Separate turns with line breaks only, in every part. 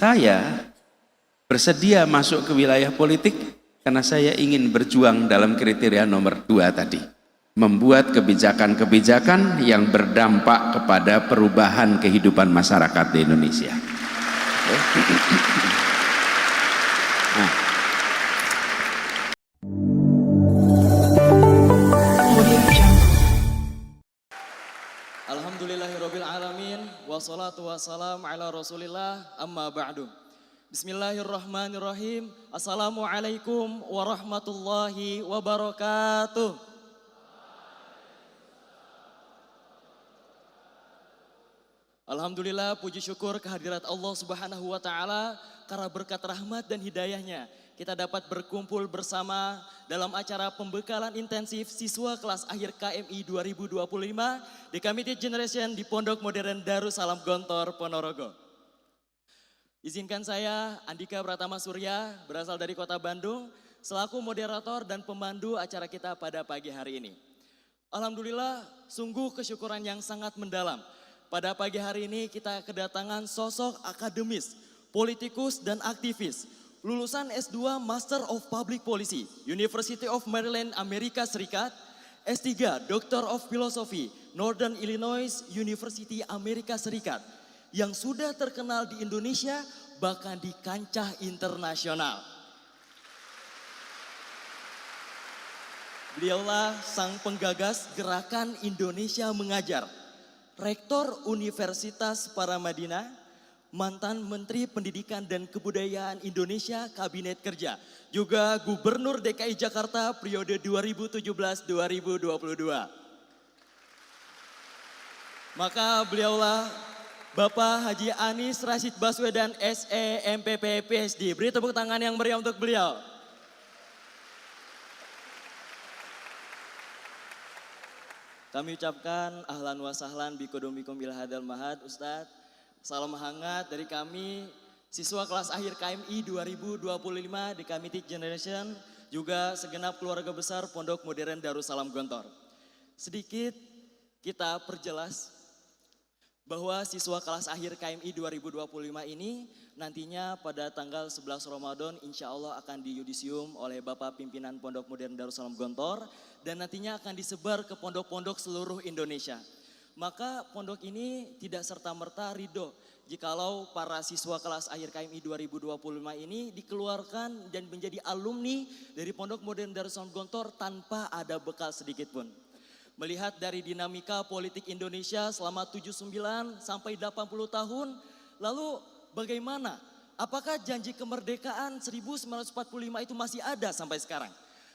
Saya bersedia masuk ke wilayah politik karena saya ingin berjuang dalam kriteria nomor 2 tadi. Membuat kebijakan-kebijakan yang berdampak kepada perubahan kehidupan masyarakat di Indonesia. Nah,
Alhamdulillahirabbil alamin wassalatu wassalamu ala Rasulillah amma ba'du. Bismillahirrahmanirrahim. Assalamualaikum warahmatullahi wabarakatuh. Alhamdulillah, puji syukur kehadirat Allah Subhanahu wa taala karena berkat rahmat dan hidayahnya kita dapat berkumpul bersama dalam acara pembekalan intensif siswa kelas akhir KMI 2025 di Committed Generation di Pondok Modern Darussalam Gontor, Ponorogo. Izinkan saya, Andika Pratama Surya, berasal dari Kota Bandung, selaku moderator dan pemandu acara kita pada pagi hari ini. Alhamdulillah, sungguh kesyukuran yang sangat mendalam. Pada pagi hari ini kita kedatangan sosok akademis, politikus dan aktivis, lulusan S2 Master of Public Policy, University of Maryland, Amerika Serikat, S3 Doctor of Philosophy, Northern Illinois University, Amerika Serikat, yang sudah terkenal di Indonesia bahkan di kancah internasional. Beliaulah sang penggagas Gerakan Indonesia Mengajar, Rektor Universitas Paramadina, mantan Menteri Pendidikan dan Kebudayaan Indonesia Kabinet Kerja, juga Gubernur DKI Jakarta periode 2017-2022. Maka beliaulah Bapak Haji Anies Rashid Baswedan SE MPP PhD. Beri tepuk tangan yang meriah untuk beliau. Kami ucapkan ahlan wa sahlan bikum ila hadal mahad. Ustadz, salam hangat dari kami siswa kelas akhir KMI 2025 di Committed Generation, juga segenap keluarga besar Pondok Modern Darussalam Gontor. Sedikit kita perjelas bahwa siswa kelas akhir KMI 2025 ini nantinya pada tanggal 11 Ramadan insya Allah akan diyudisium oleh Bapak Pimpinan Pondok Modern Darussalam Gontor dan nantinya akan disebar ke pondok-pondok seluruh Indonesia. Maka pondok ini tidak serta-merta ridho jikalau para siswa kelas akhir KMI 2025 ini dikeluarkan dan menjadi alumni dari Pondok Modern Darussalam Gontor tanpa ada bekal sedikit pun. Melihat dari dinamika politik Indonesia selama 79 sampai 80 tahun, lalu bagaimana? Apakah janji kemerdekaan 1945 itu masih ada sampai sekarang?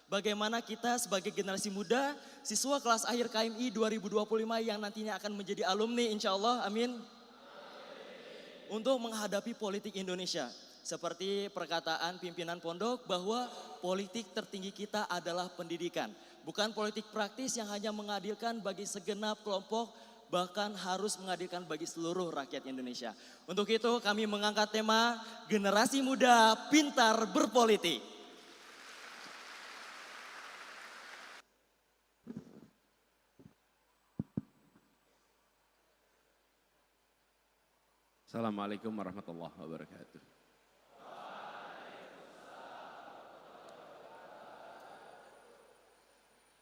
Bagaimana kita sebagai generasi muda, siswa kelas akhir KMI 2025 yang nantinya akan menjadi alumni insya Allah, amin. Untuk menghadapi politik Indonesia. Seperti perkataan pimpinan pondok bahwa politik tertinggi kita adalah pendidikan. Bukan politik praktis yang hanya mengadilkan bagi segenap kelompok, bahkan harus mengadilkan bagi seluruh rakyat Indonesia. Untuk itu kami mengangkat tema generasi muda pintar berpolitik.
Assalamualaikum warahmatullahi wabarakatuh.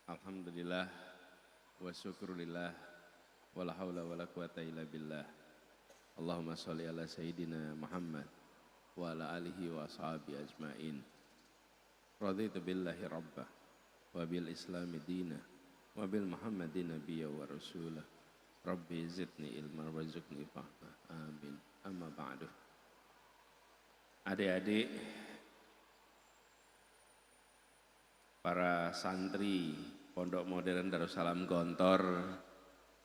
Alhamdulillah wa syukurillah wa la hawla wa la quwata illa billah. Allahumma sholli ala sayyidina Muhammad wa ala alihi wa ashabi ajmain. Raditu billahi rabbah wa bil islami dinah wa bil muhammadin nabiyya wa rasulah. Rabbi zidni ilma warzuqni fahma. Amin. Amma ba'du. Adik-adik, para santri Pondok Modern Darussalam Gontor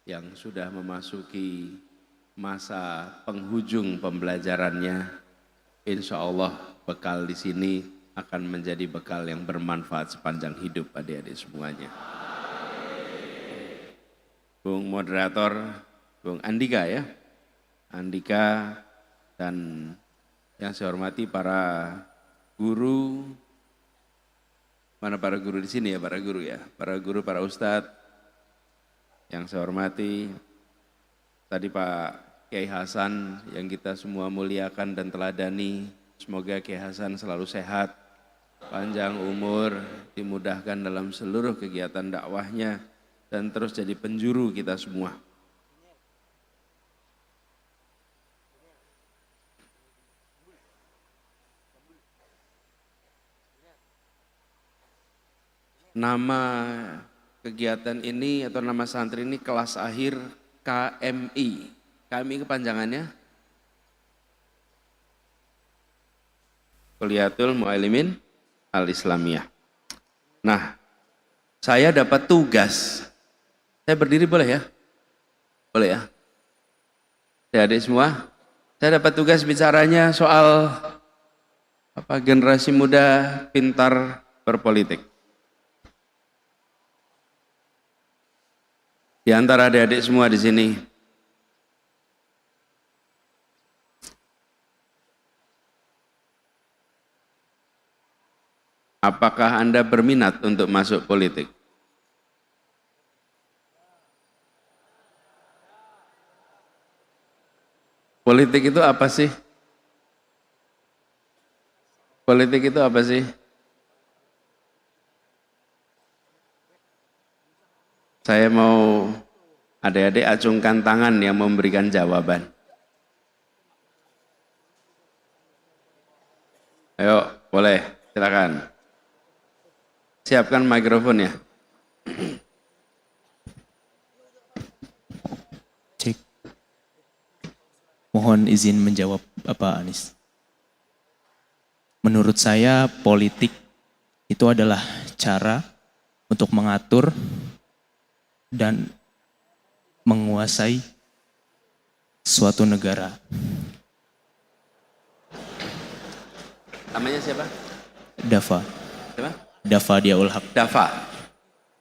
yang sudah memasuki masa penghujung pembelajarannya, insya Allah bekal di sini akan menjadi bekal yang bermanfaat sepanjang hidup adik-adik semuanya. Bung Moderator, Bung Andika ya, Andika dan yang saya hormati para guru. Mana para guru di sini ya, para guru ya, para guru, para ustadz yang saya hormati. Tadi Pak Kiai Hasan yang kita semua muliakan dan teladani. Semoga Kiai Hasan selalu sehat, panjang umur, dimudahkan dalam seluruh kegiatan dakwahnya, dan terus jadi penjuru kita semua. Nama kegiatan ini atau nama santri ini kelas akhir KMI. KMI kepanjangannya Kuliatul Mu'allimin Al-Islamiyah. Nah, saya dapat tugas. Saya berdiri boleh ya? Boleh ya? Adik-adik semua, saya dapat tugas bicaranya soal generasi muda pintar berpolitik. Di antara adik-adik semua di sini, apakah Anda berminat untuk masuk politik? Politik itu apa sih? Politik itu apa sih? Saya mau adik-adik acungkan tangan yang memberikan jawaban. Ayo, boleh, silakan. Siapkan mikrofonnya.
Cek. Mohon izin menjawab Bapak Anies. Menurut saya politik itu adalah cara untuk mengatur dan menguasai suatu negara.
Namanya siapa?
Dafa.
Siapa?
Dafa Diaul Haq.
Dafa.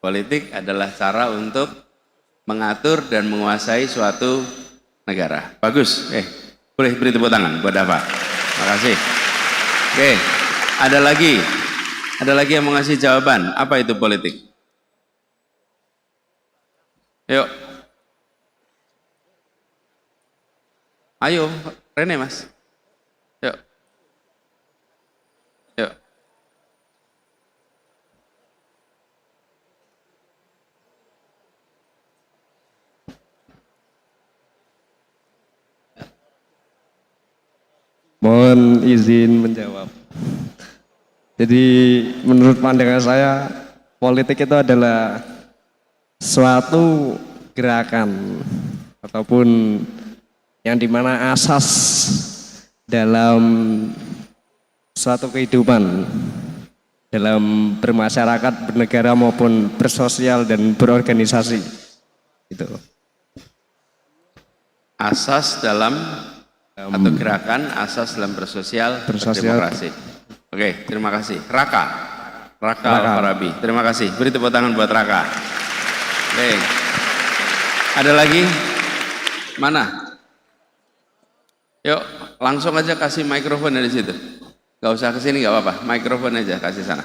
Politik adalah cara untuk mengatur dan menguasai suatu negara. Bagus. Boleh beri tepuk tangan buat Dafa. Makasih. Oke, ada lagi. Ada lagi yang mau ngasih jawaban. Apa itu politik? Yuk. Ayo, Rene Mas. Yuk. Yuk.
Mohon izin menjawab. Jadi menurut pandangan saya, politik itu adalah suatu gerakan ataupun yang dimana asas dalam suatu kehidupan dalam bermasyarakat, bernegara maupun bersosial dan berorganisasi. Itu.
Asas dalam atau gerakan asas dalam bersosial, berdemokrasi. Oke, terima kasih. Raka Al-Farabi. Terima kasih. Beri tepuk tangan buat Raka. Oke. Ada lagi? Mana? Yuk, langsung aja kasih mikrofon dari situ. Gak usah ke sini, gak apa-apa. Mikrofon aja kasih sana.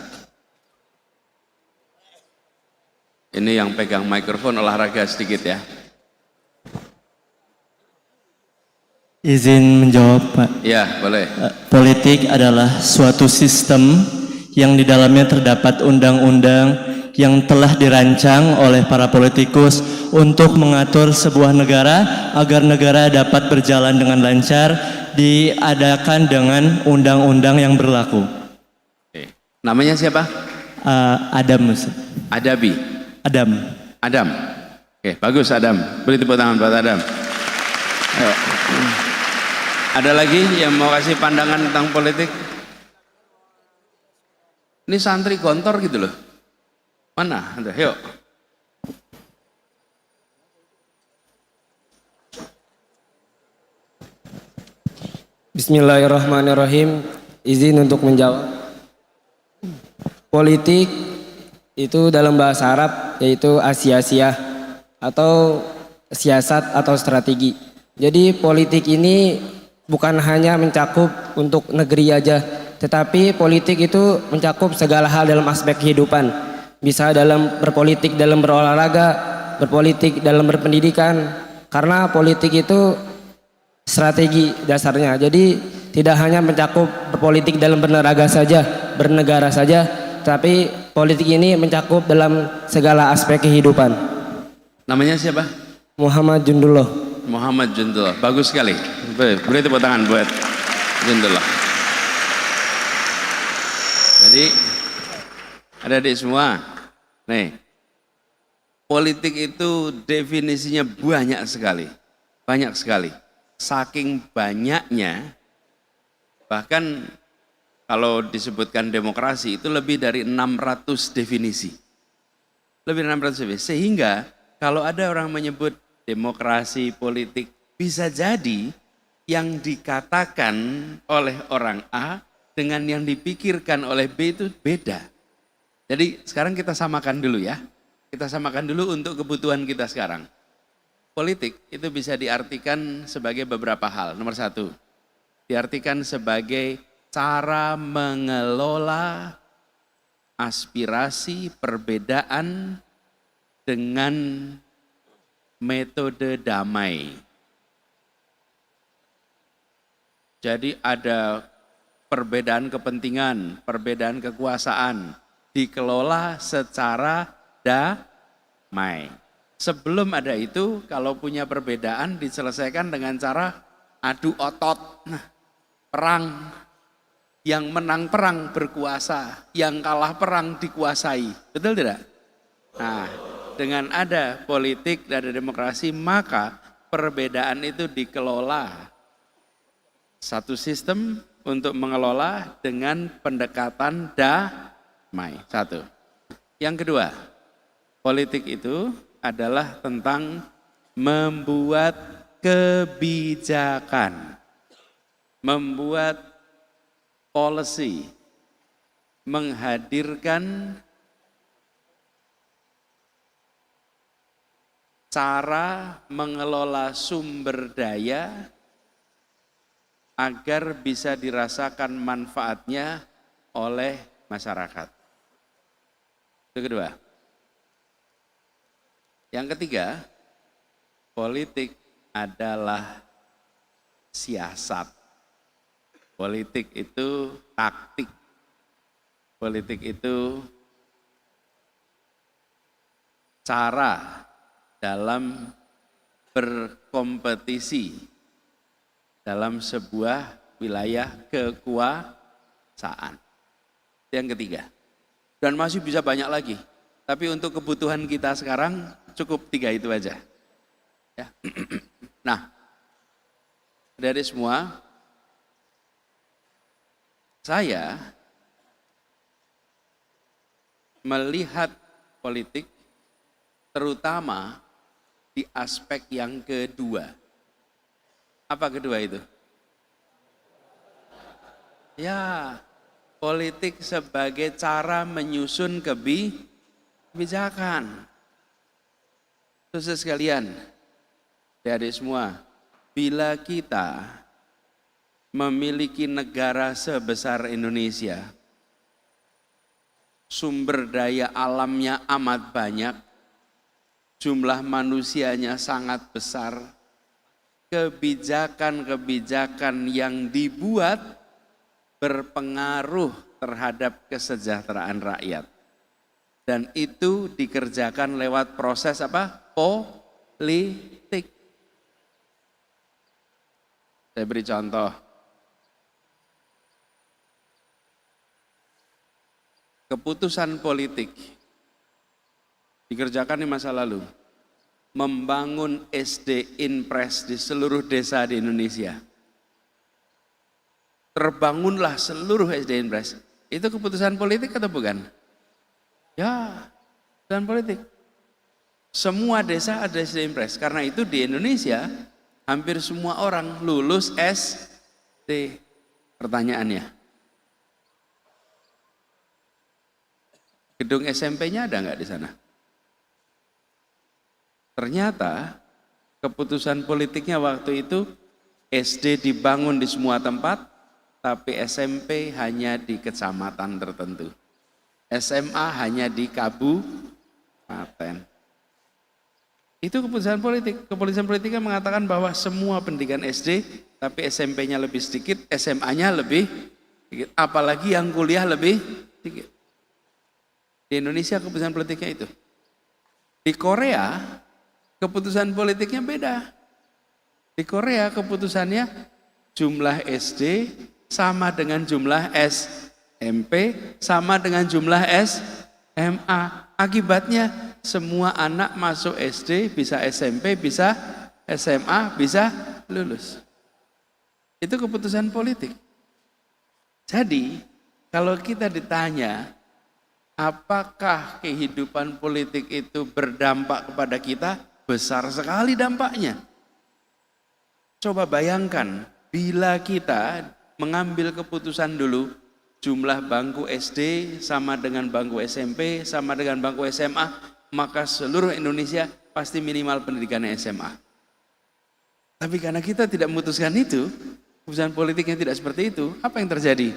Ini yang pegang mikrofon olahraga sedikit ya.
Izin menjawab, Pak.
Ya, boleh.
Politik adalah suatu sistem yang di dalamnya terdapat undang-undang yang telah dirancang oleh para politikus untuk mengatur sebuah negara agar negara dapat berjalan dengan lancar, diadakan dengan undang-undang yang berlaku.
Oke. Namanya siapa?
Adam, Ustaz.
Adabi.
Adam.
Oke, bagus Adam. Beri tepuk tangan buat Adam. Ayo. Ada lagi yang mau kasih pandangan tentang politik? Ini santri gontor gitu loh. Mana? Ada, yuk.
Bismillahirrahmanirrahim. Izin untuk menjawab. Politik itu dalam bahasa Arab yaitu asiasiyah atau siasat atau strategi. Jadi politik ini bukan hanya mencakup untuk negeri aja, tetapi politik itu mencakup segala hal dalam aspek kehidupan. Bisa dalam berpolitik, dalam berolahraga, berpolitik dalam berpendidikan. Karena politik itu strategi dasarnya. Jadi tidak hanya mencakup politik dalam bernegara saja, tapi politik ini mencakup dalam segala aspek kehidupan.
Namanya siapa?
Muhammad Jundullah.
Muhammad Jundullah. Bagus sekali. Beri tepuk tangan buat Jundullah. Jadi adik-adik semua, nih, politik itu definisinya banyak sekali. Banyak sekali. Saking banyaknya, bahkan kalau disebutkan demokrasi itu lebih dari 600 definisi. Lebih dari 600 definisi. Sehingga kalau ada orang menyebut demokrasi politik, bisa jadi yang dikatakan oleh orang A dengan yang dipikirkan oleh B itu beda. Jadi sekarang kita samakan dulu ya. Kita samakan dulu untuk kebutuhan kita sekarang. Politik itu bisa diartikan sebagai beberapa hal. Nomor satu, diartikan sebagai cara mengelola aspirasi perbedaan dengan metode damai. Jadi ada perbedaan kepentingan, perbedaan kekuasaan, dikelola secara damai. Sebelum ada itu, kalau punya perbedaan diselesaikan dengan cara adu otot, perang. Yang menang perang berkuasa, yang kalah perang dikuasai. Betul tidak? Nah, dengan ada politik dan ada demokrasi, maka perbedaan itu dikelola. Satu sistem untuk mengelola dengan pendekatan damai. Satu. Yang kedua, politik itu adalah tentang membuat kebijakan, membuat policy, menghadirkan cara mengelola sumber daya agar bisa dirasakan manfaatnya oleh masyarakat. Itu kedua. Yang ketiga, politik adalah siasat. Politik itu taktik. Politik itu cara dalam berkompetisi dalam sebuah wilayah kekuasaan. Yang ketiga. Dan masih bisa banyak lagi. Tapi untuk kebutuhan kita sekarang cukup 3 itu aja. Ya. Nah, dari semua, saya melihat politik terutama di aspek yang kedua. Apa kedua itu? Ya, politik sebagai cara menyusun kebijakan. Saudara sekalian, adik-adik semua, bila kita memiliki negara sebesar Indonesia, sumber daya alamnya amat banyak, jumlah manusianya sangat besar, kebijakan-kebijakan yang dibuat berpengaruh terhadap kesejahteraan rakyat. Dan itu dikerjakan lewat proses apa? Politik. Saya beri contoh. Keputusan politik dikerjakan di masa lalu, membangun SD Inpres di seluruh desa di Indonesia. Terbangunlah seluruh SD Inpres. Itu keputusan politik atau bukan? Ya, keputusan politik. Semua desa ada SD Inpres. Karena itu di Indonesia hampir semua orang lulus SD. Pertanyaannya, gedung SMP-nya ada nggak di sana? Ternyata keputusan politiknya waktu itu SD dibangun di semua tempat, tapi SMP hanya di kecamatan tertentu. SMA hanya di kabupaten. Itu keputusan politik. Keputusan politik kan mengatakan bahwa semua pendidikan SD, tapi SMP-nya lebih sedikit, SMA-nya lebih sedikit. Apalagi yang kuliah lebih sedikit. Di Indonesia keputusan politiknya itu. Di Korea, keputusan politiknya beda. Di Korea keputusannya jumlah SD sama dengan jumlah SMP, sama dengan jumlah SMA. Akibatnya semua anak masuk SD, bisa SMP, bisa SMA, bisa lulus. Itu keputusan politik. Jadi, kalau kita ditanya, apakah kehidupan politik itu berdampak kepada kita? Besar sekali dampaknya. Coba bayangkan, bila kita mengambil keputusan dulu, jumlah bangku SD sama dengan bangku SMP, sama dengan bangku SMA, maka seluruh Indonesia pasti minimal pendidikannya SMA. Tapi karena kita tidak memutuskan itu, keputusan politiknya tidak seperti itu, apa yang terjadi?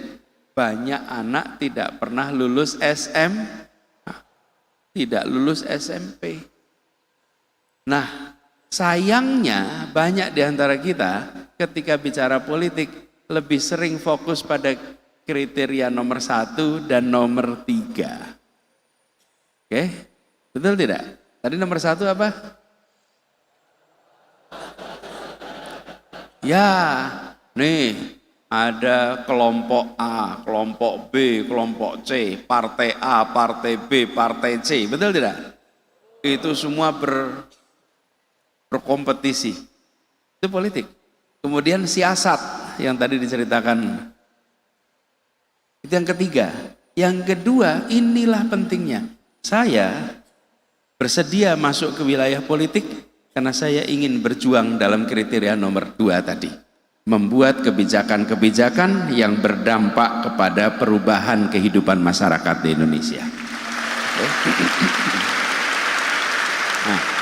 Banyak anak tidak pernah lulus tidak lulus SMP. Nah, sayangnya banyak di antara kita ketika bicara politik lebih sering fokus pada kriteria nomor 1 dan nomor 3. Oke, betul tidak? Tadi nomor 1 apa? Ya, nih ada kelompok A, kelompok B, kelompok C, partai A, partai B, partai C, betul tidak? Itu semua berkompetisi. Itu politik. Kemudian siasat yang tadi diceritakan. Itu yang ketiga. Yang kedua, inilah pentingnya. Saya bersedia masuk ke wilayah politik karena saya ingin berjuang dalam kriteria nomor 2 tadi. Membuat kebijakan-kebijakan yang berdampak kepada perubahan kehidupan masyarakat di Indonesia. Nah,